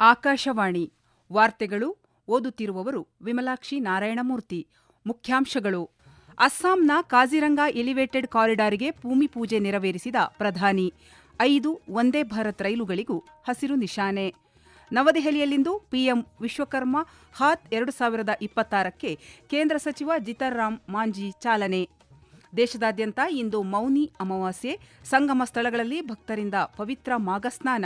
ಆಕಾಶವಾಣಿ ವಾರ್ತೆಗಳು ಓದುತ್ತಿರುವವರು ವಿಮಲಾಕ್ಷಿ ನಾರಾಯಣಮೂರ್ತಿ. ಮುಖ್ಯಾಂಶಗಳು. ಅಸ್ಸಾಂನ ಕಾಜಿರಂಗ ಎಲಿವೇಟೆಡ್ ಕಾರಿಡಾರ್ಗೆ ಭೂಮಿ ಪೂಜೆ ನೆರವೇರಿಸಿದ ಪ್ರಧಾನಿ. 5 ವಂದೇ ಭಾರತ್ ರೈಲುಗಳಿಗೂ ಹಸಿರು ನಿಶಾನೆ. ನವದೆಹಲಿಯಲ್ಲಿಂದು ಪಿಎಂ ವಿಶ್ವಕರ್ಮ ಹಾತ್ 2026ಕ್ಕೆ ಕೇಂದ್ರ ಸಚಿವ ಜಿತನ್ ರಾಮ್ ಮಾಂಜಿ ಚಾಲನೆ. ದೇಶದಾದ್ಯಂತ ಇಂದು ಮೌನಿ ಅಮಾವಾಸ್ಯೆ, ಸಂಗಮ ಸ್ಥಳಗಳಲ್ಲಿ ಭಕ್ತರಿಂದ ಪವಿತ್ರ ಮಾಘಸ್ನಾನ.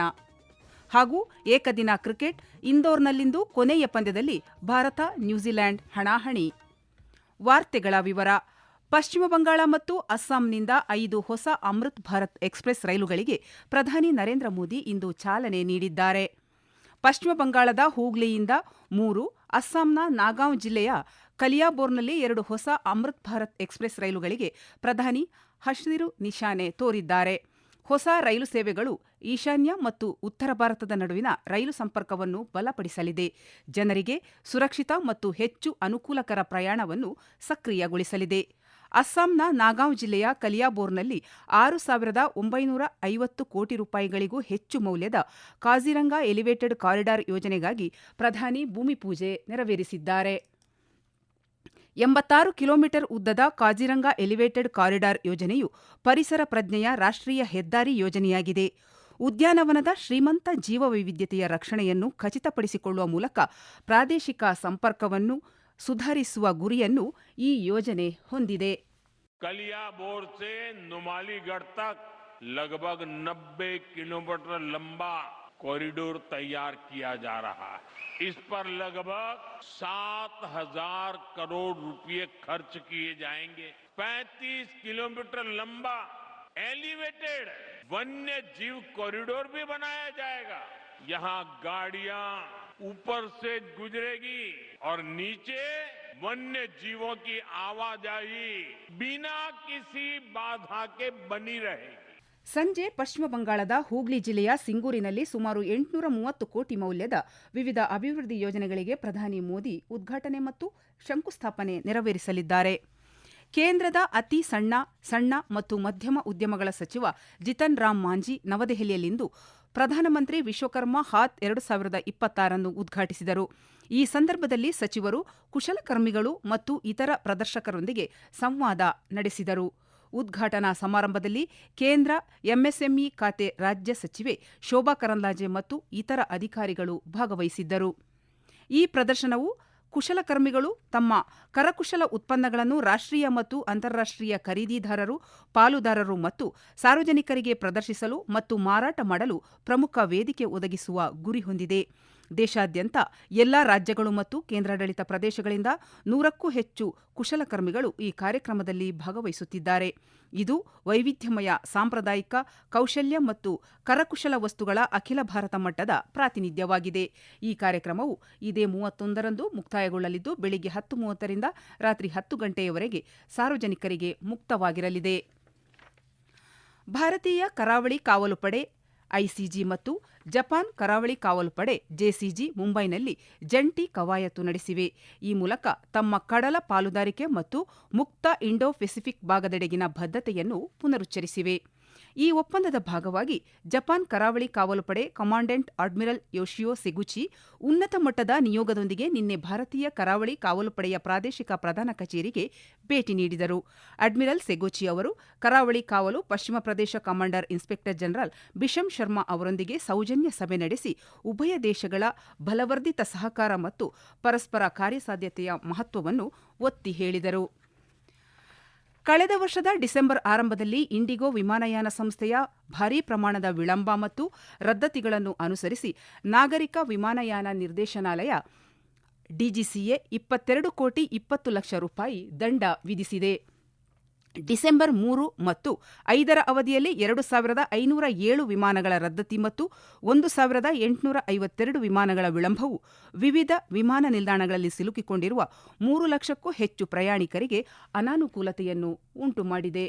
ಹಾಗೂ ಏಕದಿನ ಕ್ರಿಕೆಟ್, ಇಂದೋರ್ನಲ್ಲಿಂದು ಕೊನೆಯ ಪಂದ್ಯದಲ್ಲಿ ಭಾರತ ನ್ಯೂಜಿಲೆಂಡ್ ಹಣಾಹಣಿ. ವಾರ್ತೆಗಳ ವಿವರ. ಪಶ್ಚಿಮ ಬಂಗಾಳ ಮತ್ತು ಅಸ್ಸಾಂನಿಂದ 5 ಹೊಸ ಅಮೃತ್ ಭಾರತ್ ಎಕ್ಸ್ಪ್ರೆಸ್ ರೈಲುಗಳಿಗೆ ಪ್ರಧಾನಿ ನರೇಂದ್ರ ಮೋದಿ ಇಂದು ಚಾಲನೆ ನೀಡಿದ್ದಾರೆ. ಪಶ್ಚಿಮ ಬಂಗಾಳದ ಹೂಗ್ಲಿಯಿಂದ 3, ಅಸ್ಸಾಂನ ನಾಗಾಂವ್ ಜಿಲ್ಲೆಯ ಕಲಿಯಾಬೋರ್ನಲ್ಲಿ 2 ಹೊಸ ಅಮೃತ್ ಭಾರತ್ ಎಕ್ಸ್ಪ್ರೆಸ್ ರೈಲುಗಳಿಗೆ ಪ್ರಧಾನಿ ಹಸಿರು ನಿಶಾನೆ ತೋರಿದ್ದಾರೆ. ಹೊಸ ರೈಲು ಸೇವೆಗಳು ಈಶಾನ್ಯ ಮತ್ತು ಉತ್ತರ ಭಾರತದ ನಡುವಿನ ರೈಲು ಸಂಪರ್ಕವನ್ನು ಬಲಪಡಿಸಲಿದೆ, ಜನರಿಗೆ ಸುರಕ್ಷಿತ ಮತ್ತು ಹೆಚ್ಚು ಅನುಕೂಲಕರ ಪ್ರಯಾಣವನ್ನು ಸಕ್ರಿಯಗೊಳಿಸಲಿದೆ. ಅಸ್ಸಾಂನ ನಾಗಾಂವ್ ಜಿಲ್ಲೆಯ ಕಲಿಯಾಬೋರ್ನಲ್ಲಿ 6,950 ಕೋಟಿ ರೂಪಾಯಿಗಳಿಗೂ ಹೆಚ್ಚು ಮೌಲ್ಯದ ಕಾಜಿರಂಗ ಎಲಿವೇಟೆಡ್ ಕಾರಿಡಾರ್ ಯೋಜನೆಗಾಗಿ ಪ್ರಧಾನಿ ಭೂಮಿ ಪೂಜೆ ನೆರವೇರಿಸಿದ್ದಾರೆ. 86 ಕಿಲೋಮೀಟರ್ ಉದ್ದದ ಕಾಜಿರಂಗ ಎಲಿವೇಟೆಡ್ ಕಾರಿಡಾರ್ ಯೋಜನೆಯು ಪರಿಸರ ಪ್ರಜ್ಞೆಯ ರಾಷ್ಟ್ರೀಯ ಹೆದ್ದಾರಿ ಯೋಜನೆಯಾಗಿದೆ. ಉದ್ಯಾನವನದ ಶ್ರೀಮಂತ ಜೀವವೈವಿಧ್ಯತೆಯ ರಕ್ಷಣೆಯನ್ನು ಖಚಿತಪಡಿಸಿಕೊಳ್ಳುವ ಮೂಲಕ ಪ್ರಾದೇಶಿಕ ಸಂಪರ್ಕವನ್ನು ಸುಧಾರಿಸುವ ಗುರಿಯನ್ನು ಈ ಯೋಜನೆ ಹೊಂದಿದೆ. कलियाबोर से नुमालीगढ़ तक लगभग 90 किलोमीटर लंबा कॉरिडोर तैयार किया जा रहा है. इस पर लगभग 7,000 करोड़ रुपए खर्च किए जाएंगे. 35 किलोमीटर लंबा एलिवेटेड वन्य जीव कॉरिडोर भी बनाया जाएगा. यहाँ गाड़ियां ऊपर से गुजरेगी और नीचे वन्य जीवों की आवाजाही बिना किसी बाधा के बनी रहेगी. ಸಂಜೆ ಪಶ್ಚಿಮ ಬಂಗಾಳದ ಹೂಗ್ಲಿ ಜಿಲ್ಲೆಯ ಸಿಂಗೂರಿನಲ್ಲಿ ಸುಮಾರು 830 ಕೋಟಿ ಮೌಲ್ಯದ ವಿವಿಧ ಅಭಿವೃದ್ಧಿ ಯೋಜನೆಗಳಿಗೆ ಪ್ರಧಾನಿ ಮೋದಿ ಉದ್ಘಾಟನೆ ಮತ್ತು ಶಂಕುಸ್ಥಾಪನೆ ನೆರವೇರಿಸಲಿದ್ದಾರೆ. ಕೇಂದ್ರದ ಅತಿ ಸಣ್ಣ ಮತ್ತು ಮಧ್ಯಮ ಉದ್ಯಮಗಳ ಸಚಿವ ಜಿತನ್ ರಾಮ್ ಮಾಂಜಿ ನವದೆಹಲಿಯಲ್ಲಿಂದು ಪ್ರಧಾನಮಂತ್ರಿ ವಿಶ್ವಕರ್ಮ ಹಾತ್ 2026 ಉದ್ಘಾಟಿಸಿದರು. ಈ ಸಂದರ್ಭದಲ್ಲಿ ಸಚಿವರು ಕುಶಲಕರ್ಮಿಗಳು ಮತ್ತು ಇತರ ಪ್ರದರ್ಶಕರೊಂದಿಗೆ ಸಂವಾದ ನಡೆಸಿದರು. ಉದ್ಘಾಟನಾ ಸಮಾರಂಭದಲ್ಲಿ ಕೇಂದ್ರ ಎಂಎಸ್ಎಂಇ ಖಾತೆ ರಾಜ್ಯ ಸಚಿವೆ ಶೋಭಾ ಕರಂದ್ಲಾಜೆ ಮತ್ತು ಇತರ ಅಧಿಕಾರಿಗಳು ಭಾಗವಹಿಸಿದ್ದರು. ಈ ಪ್ರದರ್ಶನವು ಕುಶಲಕರ್ಮಿಗಳು ತಮ್ಮ ಕರಕುಶಲ ಉತ್ಪನ್ನಗಳನ್ನು ರಾಷ್ಟ್ರೀಯ ಮತ್ತು ಅಂತಾರಾಷ್ಟ್ರೀಯ ಖರೀದಿದಾರರು, ಪಾಲುದಾರರು ಮತ್ತು ಸಾರ್ವಜನಿಕರಿಗೆ ಪ್ರದರ್ಶಿಸಲು ಮತ್ತು ಮಾರಾಟ ಮಾಡಲು ಪ್ರಮುಖ ವೇದಿಕೆ ಒದಗಿಸುವ ಗುರಿ ಹೊಂದಿದೆ. ದೇಶಾದ್ಯಂತ ಎಲ್ಲಾ ರಾಜ್ಯಗಳು ಮತ್ತು ಕೇಂದ್ರಾಡಳಿತ ಪ್ರದೇಶಗಳಿಂದ 100ಕ್ಕೂ ಹೆಚ್ಚು ಕುಶಲಕರ್ಮಿಗಳು ಈ ಕಾರ್ಯಕ್ರಮದಲ್ಲಿ ಭಾಗವಹಿಸುತ್ತಿದ್ದಾರೆ. ಇದು ವೈವಿಧ್ಯಮಯ ಸಾಂಪ್ರದಾಯಿಕ ಕೌಶಲ್ಯ ಮತ್ತು ಕರಕುಶಲ ವಸ್ತುಗಳ ಅಖಿಲ ಭಾರತ ಮಟ್ಟದ ಪ್ರಾತಿನಿಧ್ಯವಾಗಿದೆ. ಈ ಕಾರ್ಯಕ್ರಮವು ಇದೇ 31ರಂದು ಮುಕ್ತಾಯಗೊಳ್ಳಲಿದ್ದು, ಬೆಳಿಗ್ಗೆ 10:30ರಿಂದ ರಾತ್ರಿ 10 ಗಂಟೆಯವರೆಗೆ ಸಾರ್ವಜನಿಕರಿಗೆ ಮುಕ್ತವಾಗಿರಲಿದೆ. ಭಾರತೀಯ ಕರಾವಳಿ ಕಾವಲು ಪಡೆ ಐಸಿಜಿ ಮತ್ತು ಜಪಾನ್ ಕರಾವಳಿ ಕಾವಲು ಪಡೆ ಜೆಸಿಜಿ ಮುಂಬೈನಲ್ಲಿ ಜಂಟಿ ಕವಾಯತು ನಡೆಸಿವೆ. ಈ ಮೂಲಕ ತಮ್ಮ ಕಡಲ ಪಾಲುದಾರಿಕೆ ಮತ್ತು ಮುಕ್ತ ಇಂಡೋ ಪೆಸಿಫಿಕ್ ಭಾಗದೆಡೆಗಿನ ಬದ್ಧತೆಯನ್ನು ಪುನರುಚ್ಚರಿಸಿವೆ. ಈ ಒಪ್ಪಂದದ ಭಾಗವಾಗಿ ಜಪಾನ್ ಕರಾವಳಿ ಕಾವಲು ಪಡೆ ಕಮಾಂಡೆಂಟ್ ಅಡ್ಮಿರಲ್ ಯೋಶಿಯೋ ಸೆಗುಚಿ ಉನ್ನತ ಮಟ್ಟದ ನಿಯೋಗದೊಂದಿಗೆ ನಿನ್ನೆ ಭಾರತೀಯ ಕರಾವಳಿ ಕಾವಲು ಪಡೆಯ ಪ್ರಾದೇಶಿಕ ಪ್ರಧಾನ ಕಚೇರಿಗೆ ಭೇಟಿ ನೀಡಿದರು. ಅಡ್ಮಿರಲ್ ಸೆಗುಚಿ ಅವರು ಕರಾವಳಿ ಕಾವಲು ಪಶ್ಚಿಮ ಪ್ರದೇಶ ಕಮಾಂಡರ್ ಇನ್ಸ್ಪೆಕ್ಟರ್ ಜನರಲ್ ಬಿಶಮ್ ಶರ್ಮಾ ಅವರೊಂದಿಗೆ ಸೌಜನ್ಯ ಸಭೆ ನಡೆಸಿ ಉಭಯ ದೇಶಗಳ ಬಲವರ್ಧಿತ ಸಹಕಾರ ಮತ್ತು ಪರಸ್ಪರ ಕಾರ್ಯಸಾಧ್ಯತೆಯ ಮಹತ್ವವನ್ನು ಒತ್ತಿ ಹೇಳಿದರು. ಕಳೆದ ವರ್ಷದ ಡಿಸೆಂಬರ್ ಆರಂಭದಲ್ಲಿ ಇಂಡಿಗೋ ವಿಮಾನಯಾನ ಸಂಸ್ಥೆಯ ಭಾರೀ ಪ್ರಮಾಣದ ವಿಳಂಬ ಮತ್ತು ರದ್ದತಿಗಳನ್ನು ಅನುಸರಿಸಿ ನಾಗರಿಕ ವಿಮಾನಯಾನ ನಿರ್ದೇಶನಾಲಯ ಡಿಜಿಸಿಎ 22 ಕೋಟಿ 20 ಲಕ್ಷ ರೂಪಾಯಿ ದಂಡ ವಿಧಿಸಿದೆ. ಡಿಸೆಂಬರ್ 3 ಮತ್ತು 5ರ ಅವಧಿಯಲ್ಲಿ 2,507 ವಿಮಾನಗಳ ರದ್ದತಿ ಮತ್ತು 1,852 ವಿಮಾನಗಳ ವಿಳಂಬವು ವಿವಿಧ ವಿಮಾನ ನಿಲ್ದಾಣಗಳಲ್ಲಿ ಸಿಲುಕಿಕೊಂಡಿರುವ 3 ಲಕ್ಷಕ್ಕೂ ಹೆಚ್ಚು ಪ್ರಯಾಣಿಕರಿಗೆ ಅನಾನುಕೂಲತೆಯನ್ನು ಉಂಟುಮಾಡಿದೆ.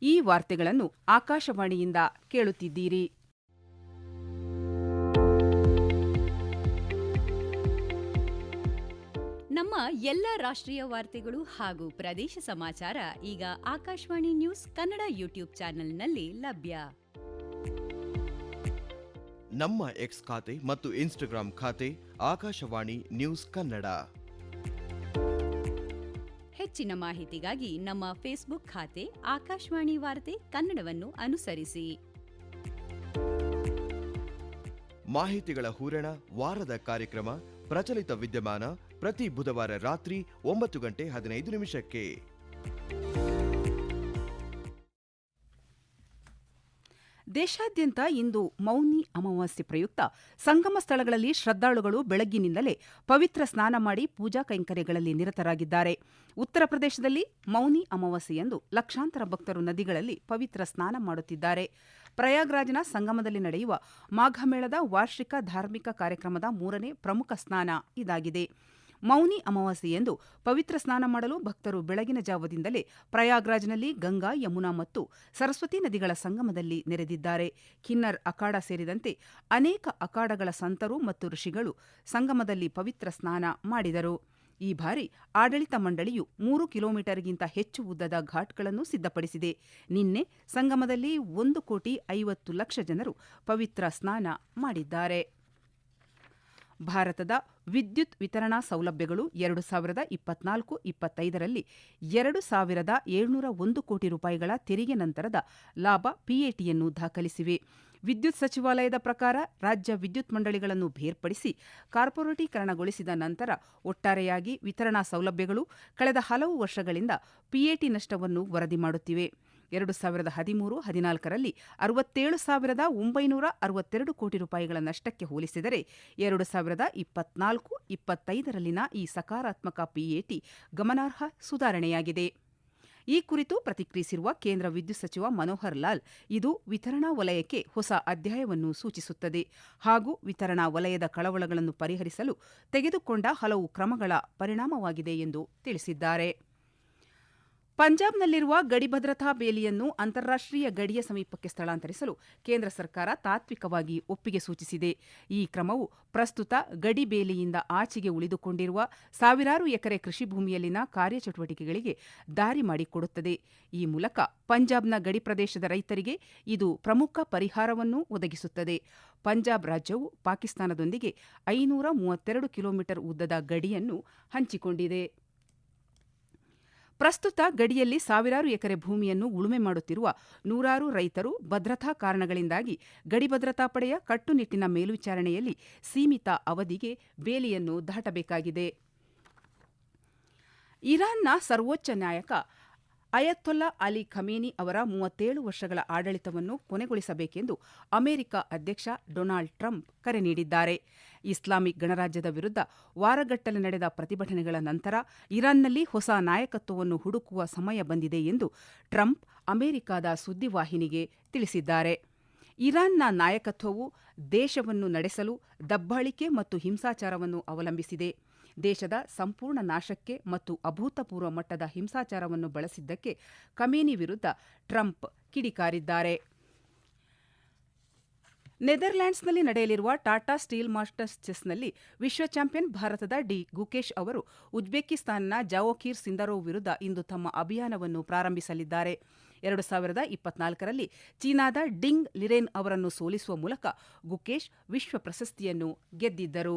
ಈ ವಾರ್ತೆಗಳನ್ನು ಆಕಾಶವಾಣಿಯಿಂದ ಕೇಳುತ್ತಿದ್ದೀರಿ. ನಮ್ಮ ಎಲ್ಲ ರಾಷ್ಟ್ರೀಯ ವಾರ್ತೆಗಳು ಹಾಗೂ ಪ್ರದೇಶ ಸಮಾಚಾರ ಈಗ ಆಕಾಶವಾಣಿ ನ್ಯೂಸ್ ಕನ್ನಡ ಯೂಟ್ಯೂಬ್ ಚಾನೆಲ್ನಲ್ಲಿ ಲಭ್ಯ. ನಮ್ಮ ಎಕ್ಸ್ ಖಾತೆ ಮತ್ತು ಇನ್ಸ್ಟಾಗ್ರಾಂ ಖಾತೆ ಆಕಾಶವಾಣಿ ನ್ಯೂಸ್ ಕನ್ನಡ. ಹೆಚ್ಚಿನ ಮಾಹಿತಿಗಾಗಿ ನಮ್ಮ ಫೇಸ್ಬುಕ್ ಖಾತೆ ಆಕಾಶವಾಣಿ ವಾರ್ತೆ ಕನ್ನಡವನ್ನು ಅನುಸರಿಸಿ. ಮಾಹಿತಿಗಳ ಹೂರಣ ವಾರದ ಕಾರ್ಯಕ್ರಮ ಪ್ರಚಲಿತ ವಿದ್ಯಮಾನ ಪ್ರತಿ ಬುಧವಾರ ರಾತ್ರಿ 9:15 ದೇಶಾದ್ಯಂತ ಇಂದು ಮೌನಿ ಅಮಾವಾಸ್ಯೆ ಪ್ರಯುಕ್ತ ಸಂಗಮ ಸ್ಥಳಗಳಲ್ಲಿ ಶ್ರದ್ಧಾಳುಗಳು ಬೆಳಗ್ಗಿನಿಂದಲೇ ಪವಿತ್ರ ಸ್ನಾನ ಮಾಡಿ ಪೂಜಾ ಕೈಂಕರ್ಯಗಳಲ್ಲಿ ನಿರತರಾಗಿದ್ದಾರೆ. ಉತ್ತರ ಪ್ರದೇಶದಲ್ಲಿ ಮೌನಿ ಅಮಾವಾಸ್ಯೆಯಂದು ಲಕ್ಷಾಂತರ ಭಕ್ತರು ನದಿಗಳಲ್ಲಿ ಪವಿತ್ರ ಸ್ನಾನ ಮಾಡುತ್ತಿದ್ದಾರೆ. ಪ್ರಯಾಗ್ರಾಜ್ನ ಸಂಗಮದಲ್ಲಿ ನಡೆಯುವ ಮಾಘಮೇಳದ ವಾರ್ಷಿಕ ಧಾರ್ಮಿಕ ಕಾರ್ಯಕ್ರಮದ 3ನೇ ಪ್ರಮುಖ ಸ್ನಾನ ಇದಾಗಿದೆ. ಮೌನಿ ಅಮಾವಾಸ್ಯೆಯಂದು ಪವಿತ್ರ ಸ್ನಾನ ಮಾಡಲು ಭಕ್ತರು ಬೆಳಗಿನ ಜಾವದಿಂದಲೇ ಪ್ರಯಾಗ್ರಾಜ್ನಲ್ಲಿ ಗಂಗಾ, ಯಮುನಾ ಮತ್ತು ಸರಸ್ವತಿ ನದಿಗಳ ಸಂಗಮದಲ್ಲಿ ನೆರೆದಿದ್ದಾರೆ. ಕಿನ್ನರ್ ಅಖಾಡ ಸೇರಿದಂತೆ ಅನೇಕ ಅಖಾಡಗಳ ಸಂತರು ಮತ್ತು ಋಷಿಗಳು ಸಂಗಮದಲ್ಲಿ ಪವಿತ್ರ ಸ್ನಾನ ಮಾಡಿದರು. ಈ ಬಾರಿ ಆಡಳಿತ ಮಂಡಳಿಯು 3 ಕಿಲೋಮೀಟರ್ಗಿಂತ ಹೆಚ್ಚು ಉದ್ದದ ಘಾಟ್ಗಳನ್ನು ಸಿದ್ಧಪಡಿಸಿದೆ. ನಿನ್ನೆ ಸಂಗಮದಲ್ಲಿ 1,50,00,000 ಜನರು ಪವಿತ್ರ ಸ್ನಾನ ಮಾಡಿದ್ದಾರೆ. ಭಾರತದ ವಿದ್ಯುತ್ ವಿತರಣಾ ಸೌಲಭ್ಯಗಳು 2024-25ರಲ್ಲಿ 2,701 ಕೋಟಿ ರೂಪಾಯಿಗಳ ತೆರಿಗೆ ನಂತರದ ಲಾಭ ಪಿಎಟಿಯನ್ನು ದಾಖಲಿಸಿವೆ. ವಿದ್ಯುತ್ ಸಚಿವಾಲಯದ ಪ್ರಕಾರ ರಾಜ್ಯ ವಿದ್ಯುತ್ ಮಂಡಳಿಗಳನ್ನು ಬೇರ್ಪಡಿಸಿ ಕಾರ್ಪೊರೇಟೀಕರಣಗೊಳಿಸಿದ ನಂತರ ಒಟ್ಟಾರೆಯಾಗಿ ವಿತರಣಾ ಸೌಲಭ್ಯಗಳು ಕಳೆದ ಹಲವು ವರ್ಷಗಳಿಂದ ಪಿಎಟಿ ನಷ್ಟವನ್ನು ವರದಿ ಮಾಡುತ್ತಿವೆ. 2013-14ರಲ್ಲಿ 67,962 ಕೋಟಿ ರೂಪಾಯಿಗಳ ನಷ್ಟಕ್ಕೆ ಹೋಲಿಸಿದರೆ 2024-25ರಲ್ಲಿನ ಈ ಸಕಾರಾತ್ಮಕ ಪಿಎಟಿ ಗಮನಾರ್ಹ ಸುಧಾರಣೆಯಾಗಿದೆ. ಈ ಕುರಿತು ಪ್ರತಿಕ್ರಿಯಿಸಿರುವ ಕೇಂದ್ರ ವಿದ್ಯುತ್ ಸಚಿವ ಮನೋಹರ್ ಲಾಲ್, ಇದು ವಿತರಣಾ ವಲಯಕ್ಕೆ ಹೊಸ ಅಧ್ಯಾಯವನ್ನು ಸೂಚಿಸುತ್ತದೆ ಹಾಗೂ ವಿತರಣಾ ವಲಯದ ಕಳವಳಗಳನ್ನು ಪರಿಹರಿಸಲು ತೆಗೆದುಕೊಂಡ ಹಲವು ಕ್ರಮಗಳ ಪರಿಣಾಮವಾಗಿದೆ ಎಂದು ತಿಳಿಸಿದ್ದಾರೆ. ಪಂಜಾಬ್ನಲ್ಲಿರುವ ಗಡಿ ಭದ್ರತಾ ಬೇಲಿಯನ್ನು ಅಂತಾರಾಷ್ಟ್ರೀಯ ಗಡಿಯ ಸಮೀಪಕ್ಕೆ ಸ್ಥಳಾಂತರಿಸಲು ಕೇಂದ್ರ ಸರ್ಕಾರ ತಾತ್ವಿಕವಾಗಿ ಒಪ್ಪಿಗೆ ಸೂಚಿಸಿದೆ. ಈ ಕ್ರಮವು ಪ್ರಸ್ತುತ ಗಡಿ ಬೇಲಿಯಿಂದ ಆಚೆಗೆ ಉಳಿದುಕೊಂಡಿರುವ ಸಾವಿರಾರು ಎಕರೆ ಕೃಷಿ ಭೂಮಿಯಲ್ಲಿನ ಕಾರ್ಯಚಟುವಟಿಕೆಗಳಿಗೆ ದಾರಿ ಮಾಡಿಕೊಡುತ್ತದೆ. ಈ ಮೂಲಕ ಪಂಜಾಬ್ನ ಗಡಿ ಪ್ರದೇಶದ ರೈತರಿಗೆ ಇದು ಪ್ರಮುಖ ಪರಿಹಾರವನ್ನು ಒದಗಿಸುತ್ತದೆ. ಪಂಜಾಬ್ ರಾಜ್ಯವು ಪಾಕಿಸ್ತಾನದೊಂದಿಗೆ 532 ಕಿಲೋಮೀಟರ್ ಉದ್ದದ ಗಡಿಯನ್ನು ಹಂಚಿಕೊಂಡಿದೆ. ಪ್ರಸ್ತುತ ಗಡಿಯಲ್ಲಿ ಸಾವಿರಾರು ಎಕರೆ ಭೂಮಿಯನ್ನು ಉಳುಮೆ ಮಾಡುತ್ತಿರುವ ನೂರಾರು ರೈತರು ಭದ್ರತಾ ಕಾರಣಗಳಿಂದಾಗಿ ಗಡಿ ಭದ್ರತಾ ಪಡೆಯ ಕಟ್ಟುನಿಟ್ಟಿನ ಮೇಲ್ವಿಚಾರಣೆಯಲ್ಲಿ ಸೀಮಿತ ಅವಧಿಗೆ ಬೇಲಿಯನ್ನು ದಾಟಬೇಕಾಗಿದೆ. ಇರಾನ್ನ ಸರ್ವೋಚ್ಚ ನ್ಯಾಯಕ ಅಯತೊಲ್ಲಾ ಅಲಿ ಖಮೇನಿ ಅವರ 37 ವರ್ಷಗಳ ಆಡಳಿತವನ್ನು ಕೊನೆಗೊಳಿಸಬೇಕೆಂದು ಅಮೆರಿಕ ಅಧ್ಯಕ್ಷ ಡೊನಾಲ್ಡ್ ಟ್ರಂಪ್ ಕರೆ ನೀಡಿದ್ದಾರೆ. ಇಸ್ಲಾಮಿಕ್ ಗಣರಾಜ್ಯದ ವಿರುದ್ಧ ವಾರಗಟ್ಟಲೆ ನಡೆದ ಪ್ರತಿಭಟನೆಗಳ ನಂತರ ಇರಾನ್ನಲ್ಲಿ ಹೊಸ ನಾಯಕತ್ವವನ್ನು ಹುಡುಕುವ ಸಮಯ ಬಂದಿದೆ ಎಂದು ಟ್ರಂಪ್ ಅಮೆರಿಕದ ಸುದ್ದಿವಾಹಿನಿಗೆ ತಿಳಿಸಿದ್ದಾರೆ. ಇರಾನ್ನ ನಾಯಕತ್ವವು ದೇಶವನ್ನು ನಡೆಸಲು ದಬ್ಬಾಳಿಕೆ ಮತ್ತು ಹಿಂಸಾಚಾರವನ್ನು ಅವಲಂಬಿಸಿದೆ. ದೇಶದ ಸಂಪೂರ್ಣ ನಾಶಕ್ಕೆ ಮತ್ತು ಅಭೂತಪೂರ್ವ ಮಟ್ಟದ ಹಿಂಸಾಚಾರವನ್ನು ಬಳಸಿದ್ದಕ್ಕೆ ಖಮೇನಿ ವಿರುದ್ಧ ಟ್ರಂಪ್ ಕಿಡಿಕಾರಿದ್ದಾರೆ. ನೆದರ್ಲ್ಯಾಂಡ್ಸ್ನಲ್ಲಿ ನಡೆಯಲಿರುವ ಟಾಟಾ ಸ್ಟೀಲ್ ಮಾಸ್ಟರ್ಸ್ ಚೆಸ್ನಲ್ಲಿ ವಿಶ್ವ ಚಾಂಪಿಯನ್ ಭಾರತದ ಡಿ ಗುಕೇಶ್ ಅವರು ಉಜ್ಬೇಕಿಸ್ತಾನ್ನ ಜಾವೋಖೀರ್ ಸಿಂದರೋವ್ ವಿರುದ್ಧ ಇಂದು ತಮ್ಮ ಅಭಿಯಾನವನ್ನು ಪ್ರಾರಂಭಿಸಲಿದ್ದಾರೆ. 2024ರಲ್ಲಿ ಚೀನಾದ ಡಿಂಗ್ ಲಿರೆನ್ ಅವರನ್ನು ಸೋಲಿಸುವ ಮೂಲಕ ಗುಕೇಶ್ ವಿಶ್ವ ಪ್ರಶಸ್ತಿಯನ್ನು ಗೆದ್ದಿದ್ದರು.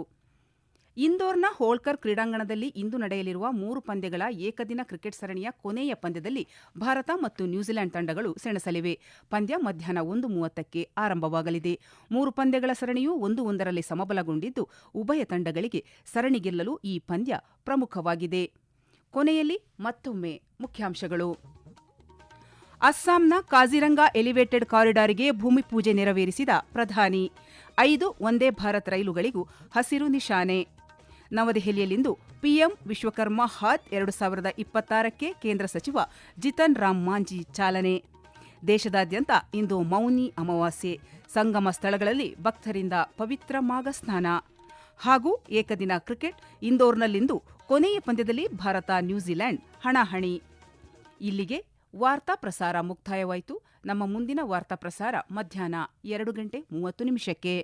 ಇಂದೋರ್ನ ಹೋಳ್ಕರ್ ಕ್ರೀಡಾಂಗಣದಲ್ಲಿ ಇಂದು ನಡೆಯಲಿರುವ 3 ಪಂದ್ಯಗಳ ಏಕದಿನ ಕ್ರಿಕೆಟ್ ಸರಣಿಯ ಕೊನೆಯ ಪಂದ್ಯದಲ್ಲಿ ಭಾರತ ಮತ್ತು ನ್ಯೂಜಿಲೆಂಡ್ ತಂಡಗಳು ಸೆಣಸಲಿವೆ. ಪಂದ್ಯ ಮಧ್ಯಾಹ್ನ 1:30ಕ್ಕೆ ಆರಂಭವಾಗಲಿದೆ. 3 ಪಂದ್ಯಗಳ ಸರಣಿಯು 1-1ರಲ್ಲಿ ಸಮಬಲಗೊಂಡಿದ್ದು ಉಭಯ ತಂಡಗಳಿಗೆ ಸರಣಿ ಗೆಲ್ಲಲು ಈ ಪಂದ್ಯ ಪ್ರಮುಖವಾಗಿದೆ. ಕೊನೆಯಲ್ಲಿ ಮತ್ತೊಮ್ಮೆ ಮುಖ್ಯಾಂಶಗಳು. ಅಸ್ಸಾಂನ ಕಾಜಿರಂಗಾ ಎಲಿವೇಟೆಡ್ ಕಾರಿಡಾರ್ಗೆ ಭೂಮಿ ಪೂಜೆ ನೆರವೇರಿಸಿದ ಪ್ರಧಾನಿ. 5 ವಂದೇ ಭಾರತ್ ರೈಲುಗಳಿಗೂ ಹಸಿರು ನಿಶಾನೆ. ನವದೆಹಲಿಯಲ್ಲಿಂದು ಪಿಎಂ ವಿಶ್ವಕರ್ಮ ಹಾತ್ 2026ಕ್ಕೆ ಕೇಂದ್ರ ಸಚಿವ ಜಿತನ್ ರಾಮ್ ಮಾಂಜಿ ಚಾಲನೆ. ದೇಶದಾದ್ಯಂತ ಇಂದು ಮೌನಿ ಅಮಾವಾಸ್ಯೆ. ಸಂಗಮ ಸ್ಥಳಗಳಲ್ಲಿ ಭಕ್ತರಿಂದ ಪವಿತ್ರ ಮಾಘ ಸ್ನಾನ. ಹಾಗೂ ಏಕದಿನ ಕ್ರಿಕೆಟ್ ಇಂದೋರ್ನಲ್ಲಿಂದು ಕೊನೆಯ ಪಂದ್ಯದಲ್ಲಿ ಭಾರತ ನ್ಯೂಜಿಲೆಂಡ್ ಹಣಾಹಣಿ. ಇಲ್ಲಿಗೆ ವಾರ್ತಾ ಪ್ರಸಾರ ಮುಕ್ತಾಯವಾಯಿತು. ನಮ್ಮ ಮುಂದಿನ ವಾರ್ತಾ ಪ್ರಸಾರ ಮಧ್ಯಾಹ್ನ 2:30 ನಿಮಿಷಕ್ಕೆ.